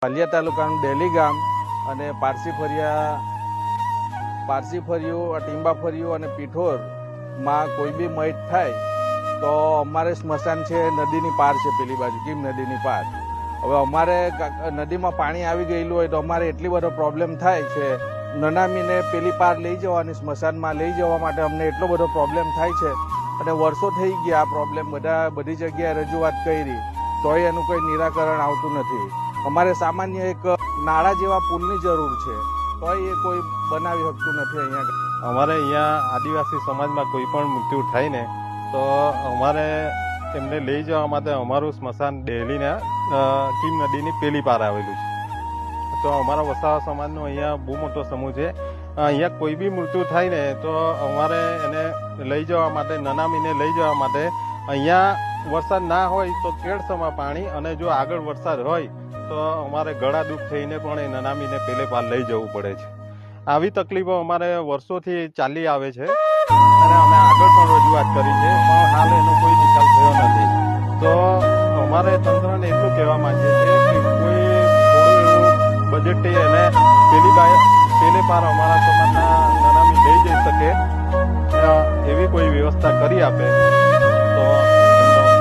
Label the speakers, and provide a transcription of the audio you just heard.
Speaker 1: પાલિયા તાલુકાનું ડેલી ગામ અને પારસી ફરિયું, ટીંબા ફરિયું અને પીઠોરમાં કોઈ બી મૈત થાય તો અમારે સ્મશાન છે નદીની પાર છે, પેલી બાજુ કીમ નદીની પાર. હવે અમારે નદીમાં પાણી આવી ગયેલું હોય તો અમારે એટલી બધો પ્રોબ્લેમ થાય છે. નનામીને પેલી પાર લઈ જવાની, સ્મશાનમાં લઈ જવા માટે અમને એટલો બધો પ્રોબ્લેમ થાય છે. અને વર્ષો થઈ ગયા આ પ્રોબ્લેમ બધી જગ્યાએ રજૂઆત કરી, તોય એનું કોઈ નિરાકરણ આવતું નથી. અમારે સામાન્ય એક નાળા જેવા પુલની જરૂર છે, તોય એ કોઈ બનાવી શકતું નથી. અહીંયા
Speaker 2: અમારે અહીંયા આદિવાસી સમાજમાં કોઈ પણ મૃત્યુ થાય ને તો અમારે એમને લઈ જવા માટે અમારું સ્મશાન ડેલીના કીમ નદીની પેલી પાર આવેલું છે. તો અમારા વસાવા સમાજનો અહીંયા બહુ મોટો સમૂહ છે. અહીંયા કોઈ બી મૃત્યુ થાય ને તો અમારે એને લઈ જવા માટે, નનામીને લઈ જવા માટે અહીંયા વરસાદ ના હોય તો કેળસમાં પાણી, અને જો આગળ વરસાદ હોય તો અમારે ગળા દુઃખ થઈને પણ એ નનામીને પેલે પાર લઈ જવું પડે છે. આવી તકલીફો અમારે વર્ષોથી ચાલી આવે છે અને અમે આગળ પણ રજૂઆત કરી છે, પણ હાલ એનો કોઈ નિકાલ થયો નથી. તો અમારે તંત્રને એટલું કહેવા માંગીએ છીએ કે કોઈ થોડું એવું બજેટથી એને પેલે પાર અમારા સમાજના નનામી લઈ જઈ શકે એવી કોઈ વ્યવસ્થા કરી આપે.